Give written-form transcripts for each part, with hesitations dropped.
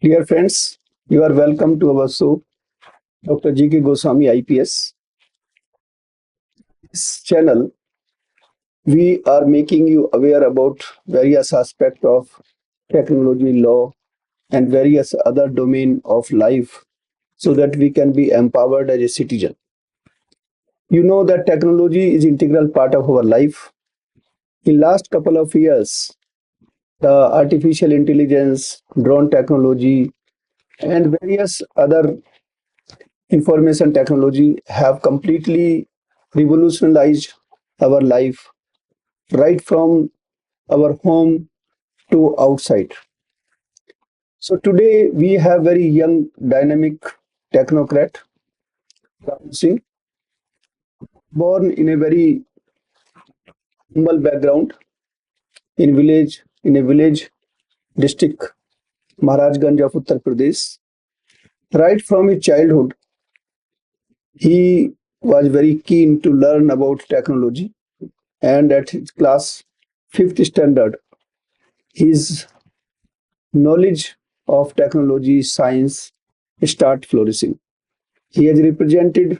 Dear friends, you are welcome to our show, Dr. G.K. Goswami IPS. This channel, we are making you aware about various aspects of technology, law, and various other domain of life so that we can be empowered as a citizen. You know that technology is integral part of our life. In last couple of years, the artificial intelligence, drone technology, and various other information technology have completely revolutionized our life right from our home to outside. So today we have very young dynamic technocrat Rahul Singh, born in a very humble background in a village district Maharajganj of Uttar Pradesh. Right from his childhood, he was very keen to learn about technology, and at his class 5th standard, his knowledge of technology, science start flourishing. He has represented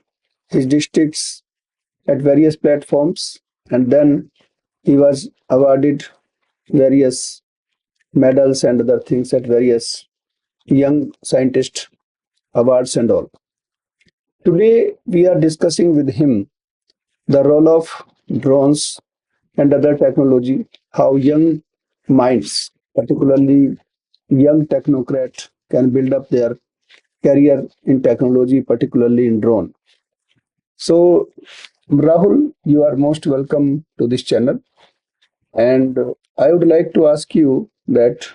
his districts at various platforms, and then he was awarded various medals and other things at various young scientist awards and all. Today we are discussing with him the role of drones and other technology, how young minds, particularly young technocrats, can build up their career in technology, particularly in drone. So, Rahul, you are most welcome to this channel. And I would like to ask you that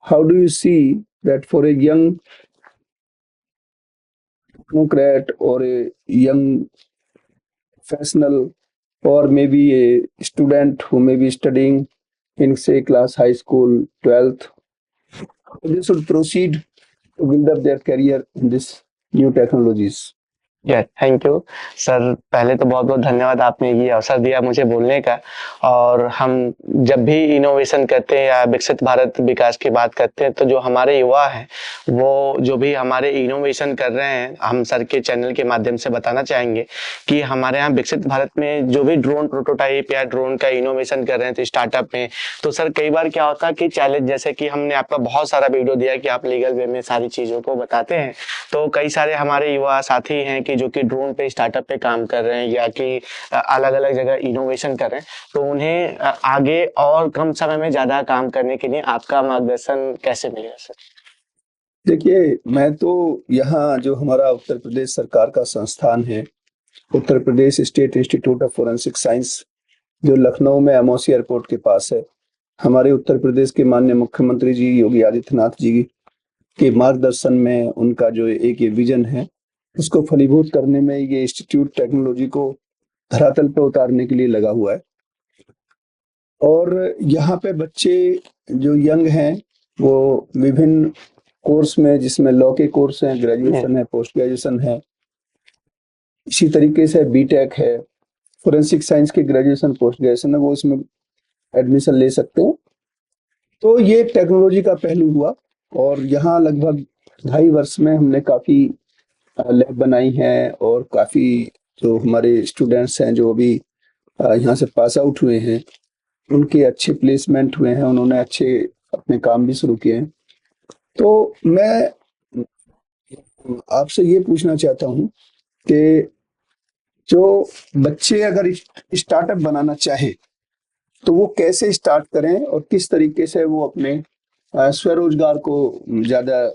how do you see that for a young technocrat or a young professional or maybe a student who may be studying in say class high school 12th, they should proceed to build up their career in this new technologies? Thank you sir. पहले तो बहुत बहुत धन्यवाद, आपने ये अवसर दिया मुझे बोलने का। और हम जब भी इनोवेशन करते हैं या विकसित भारत विकास की बात करते हैं तो जो हमारे युवा हैं वो जो भी हमारे इनोवेशन कर रहे हैं, हम सर के चैनल के माध्यम से बताना चाहेंगे कि हमारे यहाँ विकसित भारत में जो भी ड्रोन प्रोटोटाइप या ड्रोन का इनोवेशन कर रहे हैं तो स्टार्टअप में, तो सर कई बार क्या होता है कि चैलेंज, जैसे कि हमने आपका बहुत सारा वीडियो दिया कि आप लीगल वे में सारी चीज़ों को बताते हैं, तो कई सारे हमारे युवा साथी हैं कि जो कि ड्रोन पे स्टार्टअप पे काम कर रहे हैं या कि अलग अलग जगह इनोवेशन कर रहे हैं, तो उन्हें आगे और कम समय में ज़्यादा काम करने के लिए आपका मार्गदर्शन कैसे मिलेगा सर? देखिए, मैं तो यहाँ जो हमारा उत्तर प्रदेश सरकार का संस्थान है, Uttar Pradesh state institute of forensic science, जो लखनऊ में एमओसी एयरपोर्ट के पास है, हमारे उत्तर प्रदेश के माननीय मुख्यमंत्री जी योगी आदित्यनाथ जी के मार्गदर्शन में उनका जो एक ये विजन है, उसको फलीभूत करने में ये इंस्टीट्यूट टेक्नोलॉजी को धरातल पे उतारने के लिए लगा हुआ है। और यहाँ पे बच्चे जो यंग हैं वो विभिन्न कोर्स में, जिसमें लॉ के कोर्स हैं, ग्रेजुएशन है, पोस्ट ग्रेजुएशन है, इसी तरीके से बीटेक है, फोरेंसिक साइंस के ग्रेजुएशन पोस्ट ग्रेजुएशन है, वो इसमें एडमिशन ले सकते हैं। तो ये टेक्नोलॉजी का पहलू हुआ। और यहाँ लगभग 2.5 वर्ष में हमने काफ़ी लैब बनाई हैं और काफ़ी जो हमारे स्टूडेंट्स हैं जो अभी यहाँ से पास आउट हुए हैं, उनके अच्छे प्लेसमेंट हुए हैं, उन्होंने अच्छे अपने काम भी शुरू किए हैं। तो मैं आपसे ये पूछना चाहता हूँ कि जो बच्चे अगर स्टार्टअप बनाना चाहे तो वो कैसे स्टार्ट करें और किस तरीके से वो अपने स्वरोजगार को ज्यादा।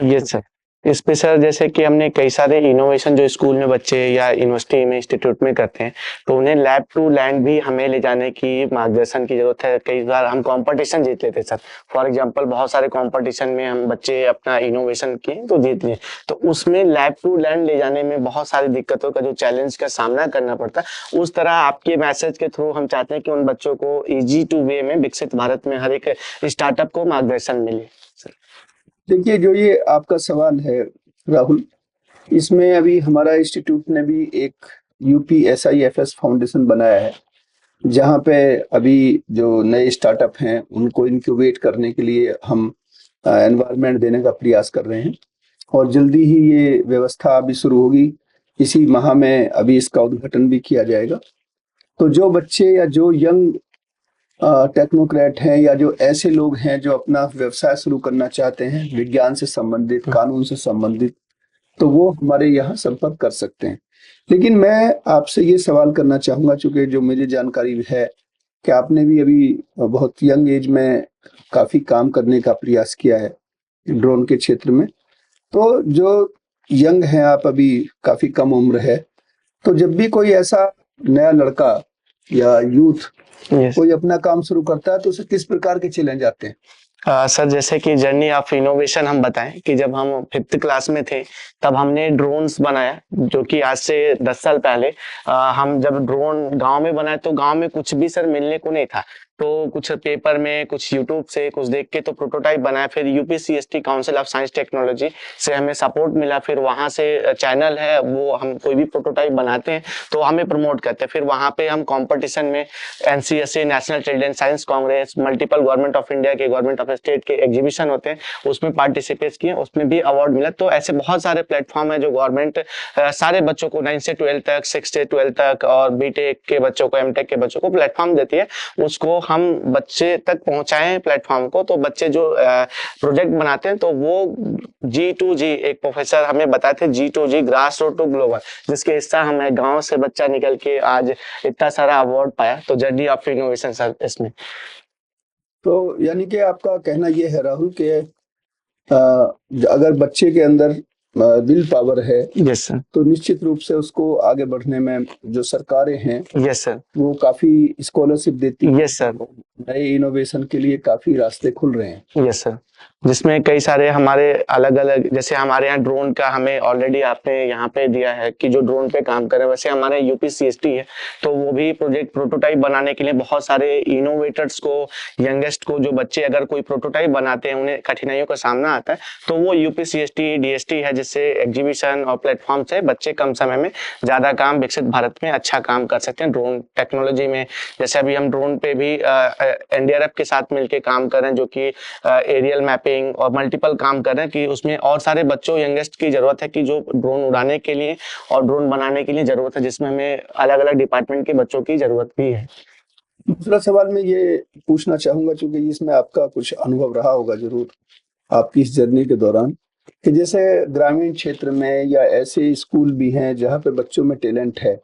Yes sir. इस पे सर जैसे कि हमने कई सारे इनोवेशन जो स्कूल में बच्चे या यूनिवर्सिटी में इंस्टीट्यूट में करते हैं, तो उन्हें लैब टू लैंड भी हमें ले जाने की मार्गदर्शन की जरूरत है। कई बार हम कंपटीशन जीत लेते हैं सर। फॉर एग्जांपल बहुत सारे कंपटीशन में हम बच्चे अपना इनोवेशन किए तो जीत लिए, तो उसमें लैब टू लैंड ले जाने में बहुत सारी दिक्कतों का जो चैलेंज का सामना करना पड़ता है, उस तरह आपके मैसेज के थ्रू हम चाहते हैं कि उन बच्चों को ईजी टू वे में विकसित भारत में हर एक स्टार्टअप को मार्गदर्शन मिले। देखिए, जो ये आपका सवाल है राहुल, इसमें अभी हमारा इंस्टीट्यूट ने भी एक UPSIFS फाउंडेशन बनाया है, जहाँ पे अभी जो नए स्टार्टअप हैं उनको इंक्यूबेट करने के लिए हम एनवायरनमेंट देने का प्रयास कर रहे हैं और जल्दी ही ये व्यवस्था अभी शुरू होगी। इसी माह में अभी इसका उद्घाटन भी किया जाएगा। तो जो बच्चे या जो यंग टेक्नोक्रेट हैं या जो ऐसे लोग हैं जो अपना व्यवसाय शुरू करना चाहते हैं विज्ञान से संबंधित, कानून से संबंधित, तो वो हमारे यहाँ संपर्क कर सकते हैं। लेकिन मैं आपसे ये सवाल करना चाहूंगा, चूंकि जो मुझे जानकारी है कि आपने भी अभी बहुत यंग एज में काफी काम करने का प्रयास किया है ड्रोन के क्षेत्र में। तो जो यंग हैं आप, अभी काफी कम उम्र है, तो जब भी कोई ऐसा नया लड़का या यूथ यस कोई अपना काम शुरू करता है तो उसे किस प्रकार के चैलेंज आते हैं? सर, जैसे कि जर्नी ऑफ इनोवेशन हम बताएं कि जब हम 5th क्लास में थे तब हमने ड्रोन्स बनाया, जो कि आज से 10 साल पहले हम जब ड्रोन गांव में बनाए तो गांव में कुछ भी सर मिलने को नहीं था। तो कुछ पेपर में, कुछ यूट्यूब से कुछ देख के तो प्रोटोटाइप बनाया। फिर यूपीसीएसटी काउंसिल ऑफ साइंस टेक्नोलॉजी से हमें सपोर्ट मिला। फिर वहां से चैनल है, वो हम कोई भी प्रोटोटाइप बनाते हैं तो हमें प्रमोट करते हैं। फिर वहां पे हम कंपटीशन में NCSA, national children science congress, multiple government of India के, गवर्नमेंट ऑफ स्टेट के एग्जीबिशन होते हैं, उसमें पार्टिसिपेट किए, उसमें भी अवार्ड मिला। तो ऐसे बहुत सारे प्लेटफॉर्म है जो गवर्नमेंट सारे बच्चों को 9 से 12 तक, 6 से 12 तक और बीटेक के बच्चों को, एमटेक के बच्चों को प्लेटफॉर्म देती है। उसको हम बच्चे तक पहुंचाएं प्लेटफॉर्म को। तो बच्चे जो प्रोजेक्ट बनाते हैं तो वो G2G, एक प्रोफेसर हमें बताए थे, G2G, grass root two global, जिसके हिस्सा हमें गांव से बच्चा निकल के आज इतना सारा अवार्ड पाया। तो जर्नी ऑफ इनोवेशन सर इसमें। तो यानी कि आपका कहना ये है राहुल कि अगर बच्चे के अंदर विल पावर है यस सर। तो निश्चित रूप से उसको आगे बढ़ने में जो सरकारें हैं यस सर। वो काफी स्कॉलरशिप देती हैं। Yes sir. नए इनोवेशन के लिए काफी रास्ते खुल रहे हैं। यस सर, जिसमें कई सारे हमारे अलग अलग, जैसे हमारे यहाँ ड्रोन का हमें ऑलरेडी आपने यहाँ पे दिया है कि जो ड्रोन पे काम कर रहे हैं, वैसे हमारे यूपीसीएसटी है तो वो भी प्रोजेक्ट प्रोटोटाइप बनाने के लिए बहुत सारे इनोवेटर्स को, यंगेस्ट को, जो बच्चे अगर कोई प्रोटोटाइप बनाते हैं उन्हें कठिनाइयों का सामना आता है तो वो यूपीसीएसटी, डीएसटी है, जिससे एग्जीबिशन और प्लेटफॉर्म से बच्चे कम समय में ज्यादा काम विकसित भारत में अच्छा काम कर सकते हैं ड्रोन टेक्नोलॉजी में। जैसे अभी हम ड्रोन पे भी एनडीआरएफ के साथ मिलकर काम कर रहे हैं, जो कि एरियल मैपिंग और मल्टीपल काम कर रहे हैं कि उसमें और सारे बच्चों, यंगेस्ट की जरूरत है कि जो ड्रोन उड़ाने के लिए और ड्रोन बनाने के लिए जरूरत है, जिसमें हमें अलग अलग डिपार्टमेंट के बच्चों की जरूरत भी है। दूसरा सवाल मैं ये पूछना चाहूंगा, चूंकि इसमें आपका कुछ अनुभव रहा होगा जरूर आपकी इस जर्नी के दौरान, कि जैसे ग्रामीण क्षेत्र में या ऐसे स्कूल भी हैं जहाँ पे बच्चों में टैलेंट है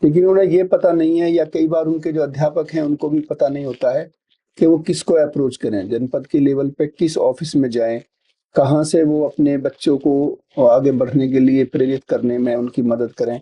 लेकिन उन्हें ये पता नहीं है, या कई बार उनके जो अध्यापक हैं उनको भी पता नहीं होता है कि वो किसको अप्रोच करें, जनपद के लेवल पे किस ऑफिस में जाएं, कहाँ से वो अपने बच्चों को आगे बढ़ने के लिए प्रेरित करने में उनकी मदद करें,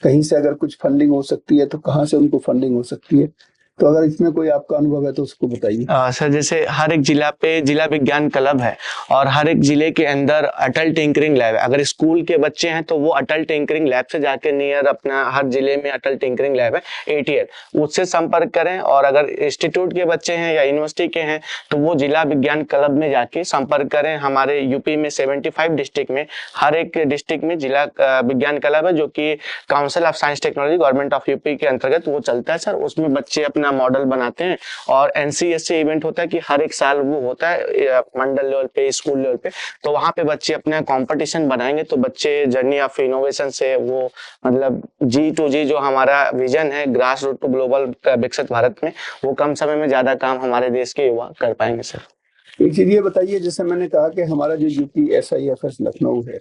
कहीं से अगर कुछ फंडिंग हो सकती है तो कहाँ से उनको फंडिंग हो सकती है। तो अगर इसमें कोई आपका अनुभव है तो उसको बताइए। सर, जैसे हर एक जिला पे जिला विज्ञान क्लब है और हर एक जिले के अंदर अटल टिंकरिंग लैब है। अगर स्कूल के बच्चे हैं तो वो अटल टिंकरिंग लैब से जाके नियर अपना हर जिले में अटल टिंकरिंग लैब है, ATL, उससे संपर्क करें। और अगर इंस्टीट्यूट के बच्चे हैं या यूनिवर्सिटी के हैं तो वो जिला विज्ञान क्लब में जाके संपर्क करें। हमारे यूपी में 75 डिस्ट्रिक्ट में, हर एक डिस्ट्रिक्ट में जिला विज्ञान क्लब है, जो कि council of science technology, government of UP के अंतर्गत वो चलता है सर। उसमें बच्चे अपना मॉडल बनाते हैं और एनसीएससी इवेंट होता है कि हर एक साल वो होता है मंडल लेवल पे, स्कूल लेवल पे, तो वहां पे बच्चे अपना कंपटीशन बनाएंगे। तो बच्चे जर्नी ऑफ इनोवेशन से वो मतलब G2G जो हमारा विजन है, ग्रास रूट टू ग्लोबल, विकसित भारत में, वो कम समय में ज्यादा काम हमारे देश के युवा कर पाएंगे सर। एक चीज ये बताइए, जैसे मैंने कहा कि हमारा जो यूपी SIFS लखनऊ है,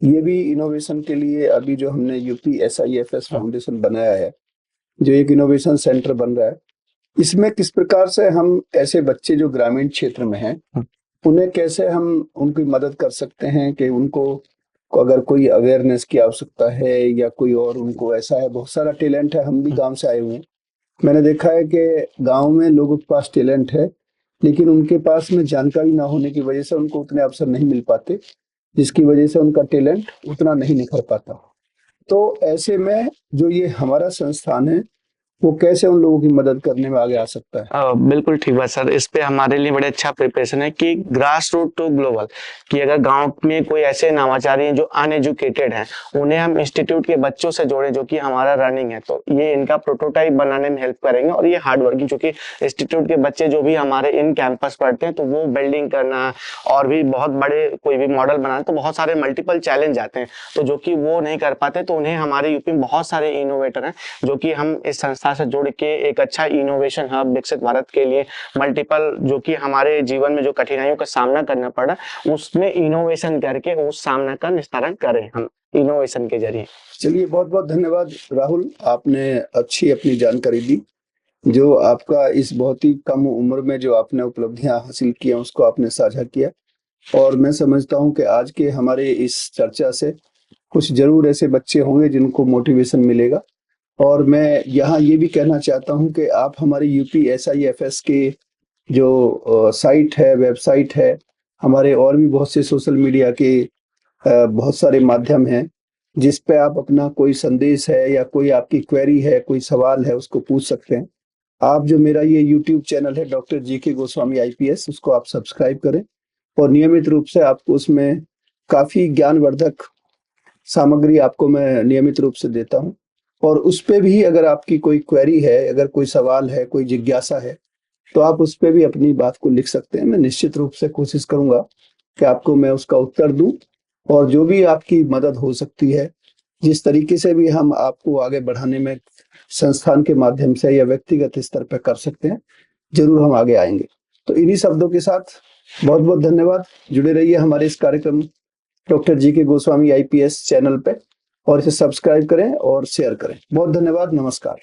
ये भी इनोवेशन के लिए अभी जो हमने यूपी SIFS फाउंडेशन बनाया है, जो एक इनोवेशन सेंटर बन रहा है, इसमें किस प्रकार से हम ऐसे बच्चे जो ग्रामीण क्षेत्र में हैं उन्हें कैसे हम उनकी मदद कर सकते हैं कि उनको अगर कोई अवेयरनेस की आवश्यकता है या कोई और उनको ऐसा है, बहुत सारा टैलेंट है, हम भी गांव से आए हुए हैं, मैंने देखा है कि गांव में लोगों के पास टैलेंट है लेकिन उनके पास में जानकारी ना होने की वजह से उनको उतने अवसर नहीं मिल पाते, जिसकी वजह से उनका टैलेंट उतना नहीं निखर पाता। तो ऐसे में जो ये हमारा संस्थान है वो कैसे उन लोगों की मदद करने में आगे आ सकता है? बिल्कुल ठीक बात सर। इस पे हमारे लिए बड़े अच्छा प्रिपरेशन है कि ग्रास रूट टू ग्लोबल, कि अगर गांव में कोई ऐसे नवाचारी हैं जो अनएजुकेटेड हैं, उन्हें हम इंस्टीट्यूट के बच्चों से जोड़ें जो कि हमारा रनिंग है, तो ये इनका प्रोटोटाइप बनाने में हेल्प करेंगे। और ये हार्ड वर्किंग, क्योंकि इंस्टीट्यूट के बच्चे जो भी हमारे इन कैंपस पढ़ते हैं, तो वो बिल्डिंग करना और भी बहुत बड़े कोई भी मॉडल बनाना, तो बहुत सारे मल्टीपल चैलेंज आते हैं, तो जो कि वो नहीं कर पाते, तो उन्हें हमारे यूपी में बहुत सारे इनोवेटर हैं जो कि हम इस संस्था से जुड़ के एक अच्छा इनोवेशन हब विकसित भारत के लिए मल्टीपल, जो कि हमारे जीवन में जो कठिनाइयों का सामना करना पड़ा, उसमें इनोवेशन करके उस सामना का निस्तारण करें हम इनोवेशन के जरिए। चलिए, बहुत बहुत धन्यवाद राहुल, आपने अच्छी अपनी जानकारी दी। जो आपका इस बहुत ही कम उम्र में जो आपने उपलब्धियां हासिल की हैं, उसको आपने साझा किया। और मैं समझता हूं कि आज के हमारे इस चर्चा से कुछ जरूर ऐसे बच्चे होंगे जिनको मोटिवेशन मिलेगा। और मैं यहाँ ये भी कहना चाहता हूँ कि आप हमारे यूपी SIFS के जो साइट है, वेबसाइट है, हमारे और भी बहुत से सोशल मीडिया के बहुत सारे माध्यम हैं जिस पे आप अपना कोई संदेश है या कोई आपकी क्वेरी है, कोई सवाल है, उसको पूछ सकते हैं। आप जो मेरा ये यूट्यूब चैनल है डॉक्टर GK गोस्वामी IPS, उसको आप सब्सक्राइब करें और नियमित रूप से आपको उसमें काफ़ी ज्ञानवर्धक सामग्री आपको मैं नियमित रूप से देता हूँ। और उस पे भी अगर आपकी कोई क्वेरी है, अगर कोई सवाल है, कोई जिज्ञासा है, तो आप उस पे भी अपनी बात को लिख सकते हैं। मैं निश्चित रूप से कोशिश करूंगा कि आपको मैं उसका उत्तर दूं और जो भी आपकी मदद हो सकती है, जिस तरीके से भी हम आपको आगे बढ़ाने में संस्थान के माध्यम से या व्यक्तिगत स्तर पर कर सकते हैं, जरूर हम आगे आएंगे। तो इन्हीं शब्दों के साथ बहुत बहुत धन्यवाद। जुड़े रहिए हमारे इस कार्यक्रम doctor GK Goswami IPS channel पे और इसे सब्सक्राइब करें और शेयर करें। बहुत धन्यवाद। नमस्कार।